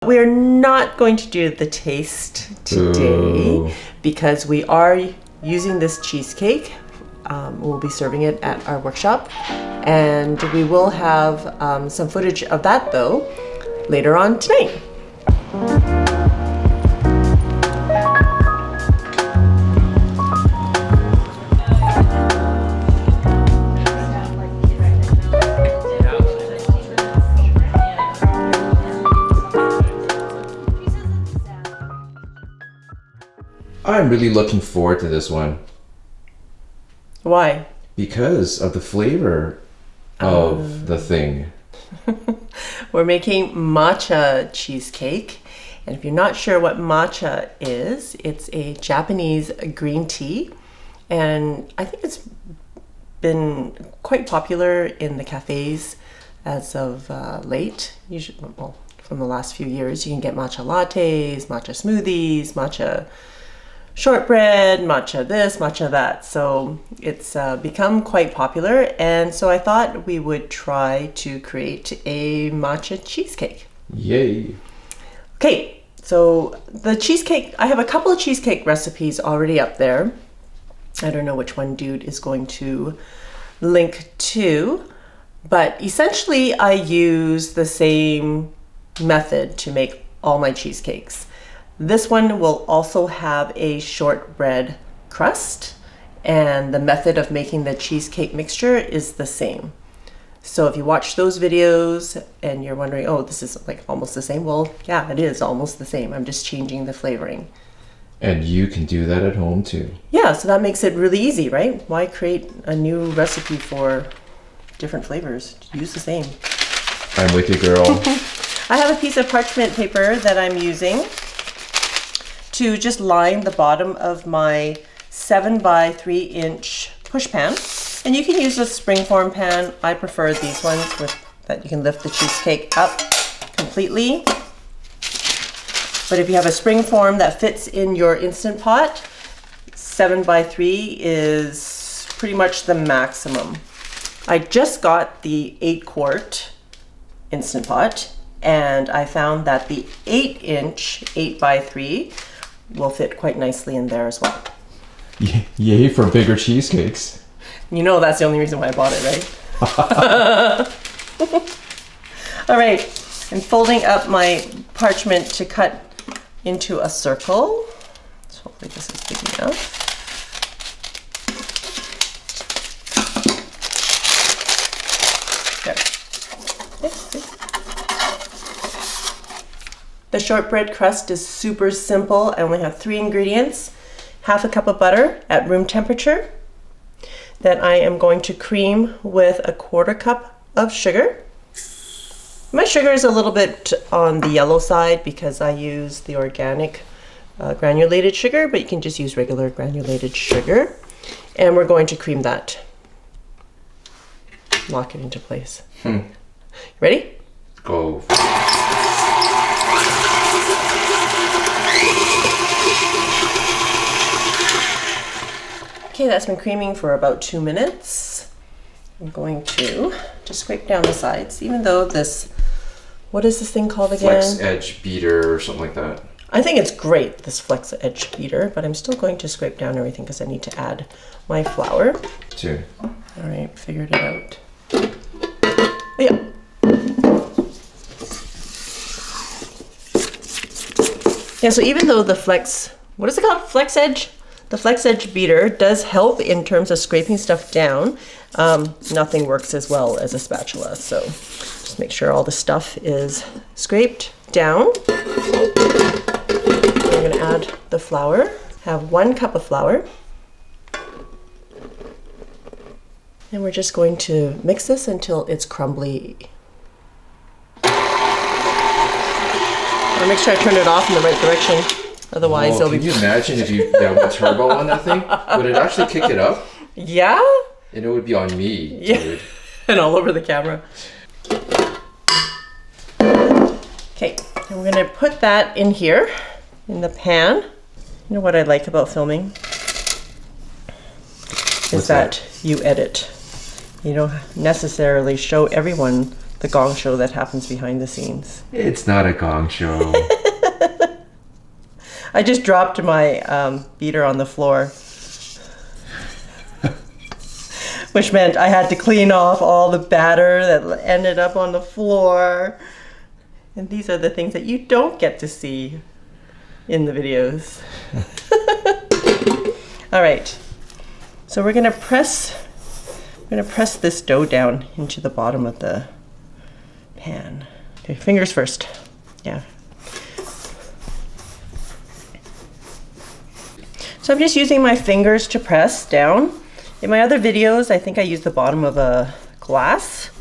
we're not going to do the taste today because we are using this cheesecake. We'll be serving it at our workshop, and we will have some footage of that though later on tonight. I'm really looking forward to this one. Why? Because of the flavor of the thing. We're making matcha cheesecake. And if you're not sure what matcha is, it's a Japanese green tea. And I think it's been quite popular in the cafes as of late. Usually, well, from the last few years, you can get matcha lattes, matcha smoothies, matcha shortbread, matcha this, matcha that. So it's become quite popular, and so I thought we would try to create a matcha cheesecake. Yay. Okay, so the cheesecake, I have a couple of cheesecake recipes already up there. I don't know which one Dude is going to link to, but essentially I use the same method to make all my cheesecakes. This one will also have a shortbread crust, and the method of making the cheesecake mixture is the same. So if you watch those videos and you're wondering, oh, this is like almost the same, well, yeah, it is almost the same. I'm just changing the flavoring. And you can do that at home too. Yeah, so that makes it really easy, right? Why create a new recipe for different flavors? Use the same. I'm with you, girl. I have a piece of parchment paper that I'm using to just line the bottom of my 7 by 3 inch push pan. And you can use a springform pan. I prefer these ones with that you can lift the cheesecake up completely. But if you have a springform that fits in your Instant Pot, 7 by 3 is pretty much the maximum. I just got the 8-quart Instant Pot, and I found that the 8-inch 8 by 3 will fit quite nicely in there as well. Yay for bigger cheesecakes. You know that's the only reason why I bought it, right? All right, I'm folding up my parchment to cut into a circle. So hopefully this is big enough. There. The shortbread crust is super simple. I only have 3 ingredients. Half a cup of butter at room temperature that I am going to cream with a 1/4 cup of sugar. My sugar is a little bit on the yellow side because I use the organic granulated sugar, but you can just use regular granulated sugar. And we're going to cream that. Lock it into place. Ready? Go. Okay, that's been creaming for about 2 minutes. I'm going to just scrape down the sides, even though this, what is this thing called again? Flex edge beater or something like that. I think it's great, this flex edge beater, but I'm still going to scrape down everything because I need to add my flour. Too. All right, figured it out. Yeah. Yeah, so even though the flex, what is it called? Flex edge? The flex edge beater does help in terms of scraping stuff down. Nothing works as well as a spatula, so just make sure all the stuff is scraped down. We're gonna add the flour. Have 1 cup of flour. And we're just going to mix this until it's crumbly. I'll make sure I turn it off in the right direction. Otherwise, it'll can you imagine if you went turbo on that thing? Would it actually kick it up? Yeah? And it would be on me, Yeah. dude. And all over the camera. Okay, and we're gonna put that in here, in the pan. You know what I like about filming? Is What's that you edit. You don't necessarily show everyone the gong show that happens behind the scenes. It's not a gong show. I just dropped my beater on the floor. Which meant I had to clean off all the batter that ended up on the floor. And these are the things that you don't get to see in the videos. All right, so we're gonna press this dough down into the bottom of the pan. Okay, fingers first. Yeah. So I'm just using my fingers to press down. In my other videos, I think I used the bottom of a glass,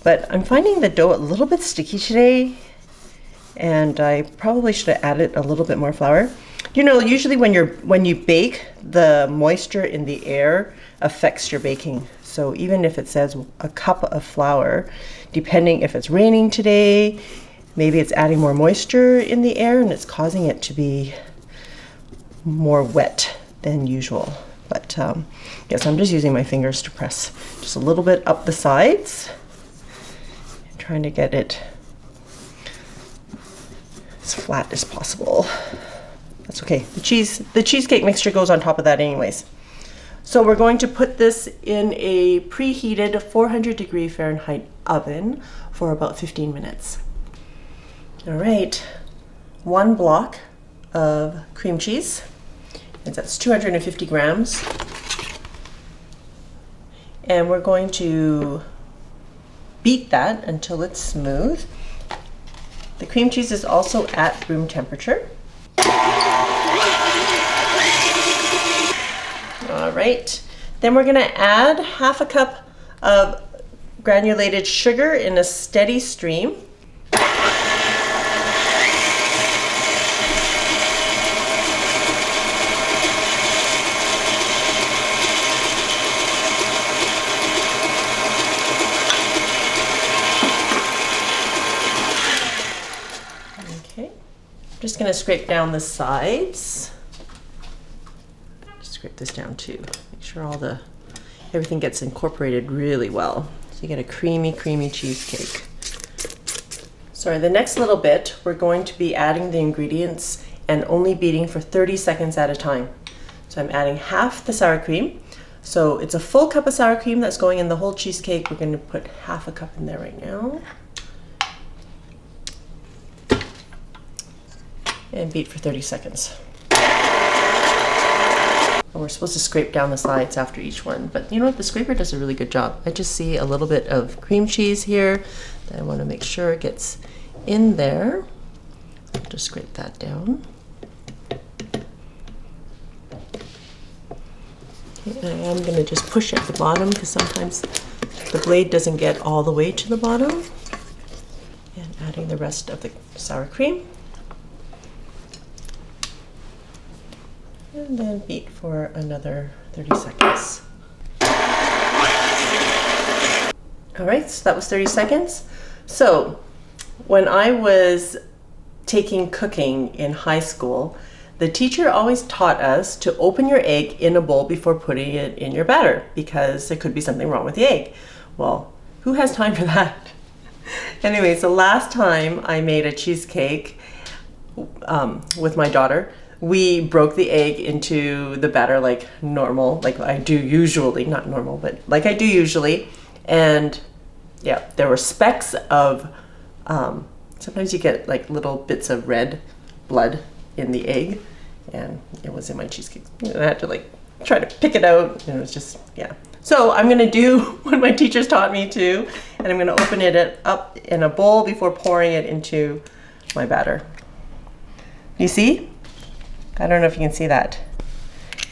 but I'm finding the dough a little bit sticky today, and I probably should have added a little bit more flour. You know, usually when you bake, the moisture in the air affects your baking. So even if it says a cup of flour, depending if it's raining today, maybe it's adding more moisture in the air and it's causing it to be more wet than usual. But yes, I'm just using my fingers to press just a little bit up the sides, trying to get it as flat as possible. That's okay. The cheesecake mixture goes on top of that anyways. So we're going to put this in a preheated 400 Fahrenheit oven for about 15 minutes. All right, 1 block of cream cheese, and that's 250 grams. And we're going to beat that until it's smooth. The cream cheese is also at room temperature. All right, then we're gonna add half a cup of granulated sugar in a steady stream. Okay, I'm just gonna scrape down the sides. Scrape this down too. Make sure everything gets incorporated really well. So you get a creamy cheesecake. Sorry, the next little bit, we're going to be adding the ingredients and only beating for 30 seconds at a time. So I'm adding half the sour cream. So it's a full cup of sour cream that's going in the whole cheesecake. We're going to put half a cup in there right now. And beat for 30 seconds. And we're supposed to scrape down the sides after each one, but you know what? The scraper does a really good job. I just see a little bit of cream cheese here that I want to make sure it gets in there. Just scrape that down. Okay, and I'm going to just push at the bottom because sometimes the blade doesn't get all the way to the bottom. And adding the rest of the sour cream. And then beat for another 30 seconds. All right, so that was 30 seconds. So when I was taking cooking in high school, the teacher always taught us to open your egg in a bowl before putting it in your batter because there could be something wrong with the egg. Well, who has time for that? Anyway, so last time I made a cheesecake with my daughter, we broke the egg into the batter like normal, like I do usually, not normal, but like I do usually. And yeah, there were specks of, sometimes you get like little bits of red blood in the egg, and it was in my cheesecake. And I had to like try to pick it out, and it was just, yeah. So I'm gonna do what my teachers taught me to, and I'm gonna open it up in a bowl before pouring it into my batter. You see? I don't know if you can see that.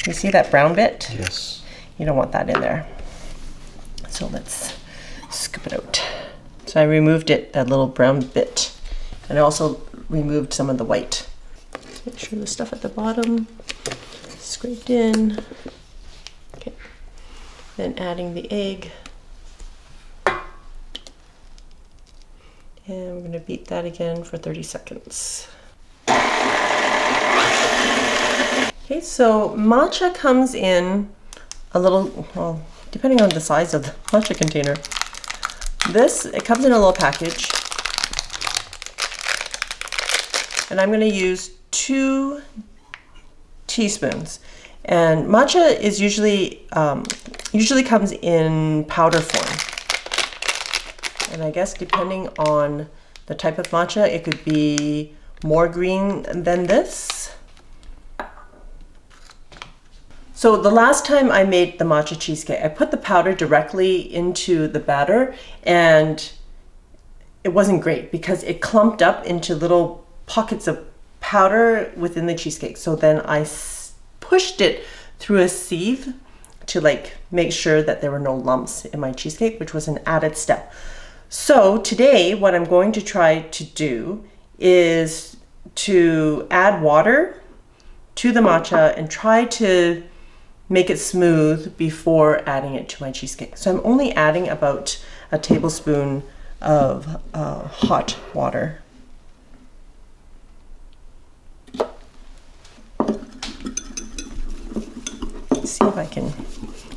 You see that brown bit? Yes. You don't want that in there. So let's scoop it out. So I removed it, that little brown bit. And I also removed some of the white. Make sure the stuff at the bottom is scraped in. Okay. Then adding the egg. And we're going to beat that again for 30 seconds. Okay, so matcha comes in a little, well, depending on the size of the matcha container. This, it comes in a little package. And I'm going to use 2 teaspoons. And matcha is usually comes in powder form. And I guess depending on the type of matcha, it could be more green than this. So the last time I made the matcha cheesecake, I put the powder directly into the batter, and it wasn't great because it clumped up into little pockets of powder within the cheesecake. So then I pushed it through a sieve to like make sure that there were no lumps in my cheesecake, which was an added step. So today what I'm going to try to do is to add water to the matcha and try to make it smooth before adding it to my cheesecake. So I'm only adding about a tablespoon of hot water. Let's see if I can,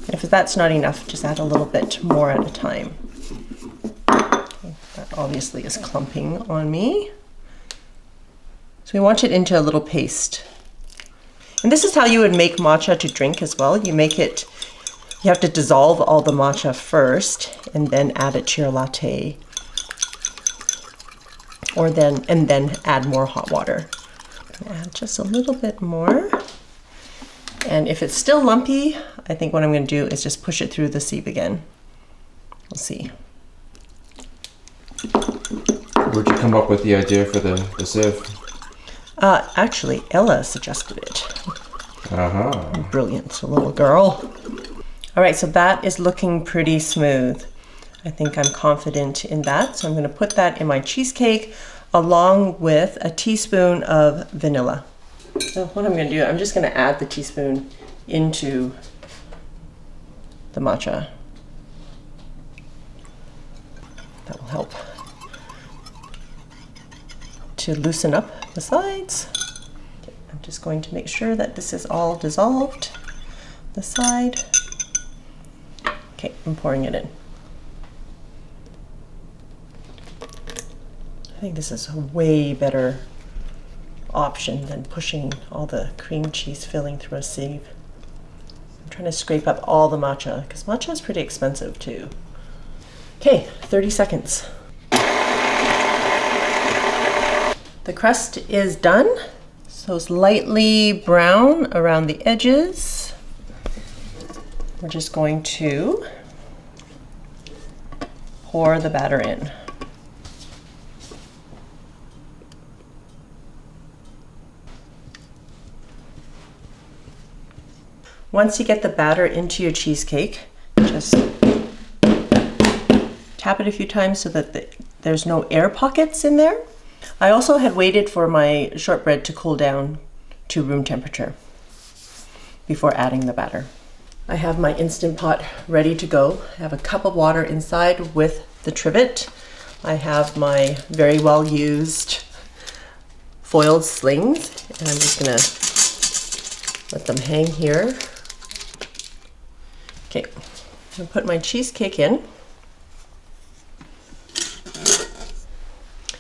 if that's not enough, just add a little bit more at a time. Okay, that obviously is clumping on me. So we want it into a little paste. And this is how you would make matcha to drink as well. You make it, you have to dissolve all the matcha first and then add it to your latte. Or then add more hot water. Add just a little bit more. And if it's still lumpy, I think what I'm going to do is just push it through the sieve again. We'll see. Where'd you come up with the idea for the sieve? Actually, Ella suggested it. Uh-huh. Brilliant little girl. All right, so that is looking pretty smooth. I think I'm confident in that. So I'm going to put that in my cheesecake along with a teaspoon of vanilla. So what I'm going to do, I'm just going to add the teaspoon into the matcha. That will help to loosen up the sides. I'm just going to make sure that this is all dissolved, the side. Okay, I'm pouring it in. I think this is a way better option than pushing all the cream cheese filling through a sieve. I'm trying to scrape up all the matcha because matcha is pretty expensive too. Okay, 30 seconds. The crust is done, so it's lightly brown around the edges. We're just going to pour the batter in. Once you get the batter into your cheesecake, just tap it a few times so that there's no air pockets in there. I also had waited for my shortbread to cool down to room temperature before adding the batter. I have my Instant Pot ready to go. I have a cup of water inside with the trivet. I have my very well used foiled slings, and I'm just gonna let them hang here. Okay, I'm gonna put my cheesecake in.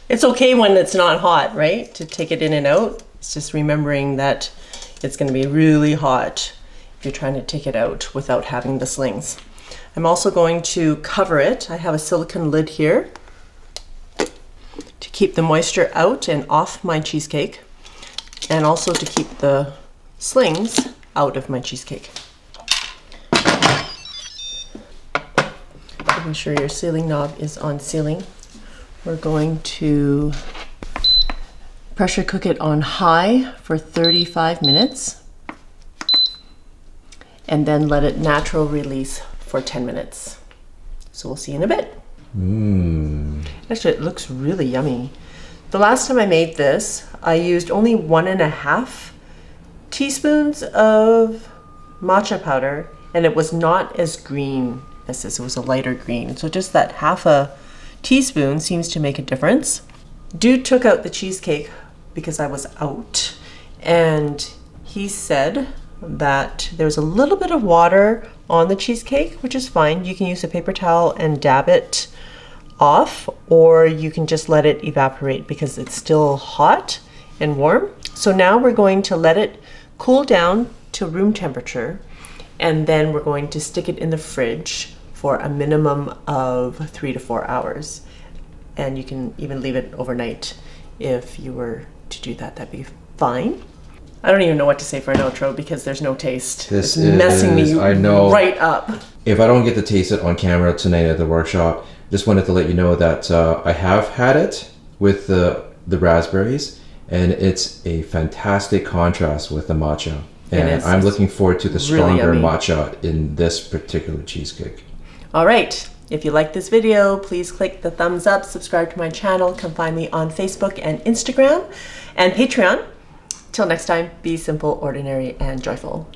It's okay when it's not hot, right? To take it in and out. It's just remembering that it's gonna be really hot if you're trying to take it out without having the slings. I'm also going to cover it. I have a silicone lid here to keep the moisture out and off my cheesecake, and also to keep the slings out of my cheesecake. Making sure your sealing knob is on sealing. We're going to pressure cook it on high for 35 minutes and then let it natural release for 10 minutes. So we'll see in a bit. Actually, it looks really yummy. The last time I made this, I used only 1.5 teaspoons of matcha powder, and it was not as green as this. It was a lighter green. So just that half a teaspoon seems to make a difference. Dude took out the cheesecake because I was out, and he said that there's a little bit of water on the cheesecake, which is fine. You can use a paper towel and dab it off, or you can just let it evaporate because it's still hot and warm. So now we're going to let it cool down to room temperature, and then we're going to stick it in the fridge for a minimum of 3 to 4 hours. And you can even leave it overnight if you were to do that. That'd be fine. I don't even know what to say for an outro because there's no taste. This it's messing me I know. right up. If I don't get to taste it on camera tonight at the workshop, just wanted to let you know that I have had it with the raspberries, and it's a fantastic contrast with the matcha. And I'm looking forward to the stronger really matcha in this particular cheesecake. All right. If you like this video, please click the thumbs up, subscribe to my channel, come find me on Facebook and Instagram and Patreon. Till next time, be simple, ordinary, and joyful.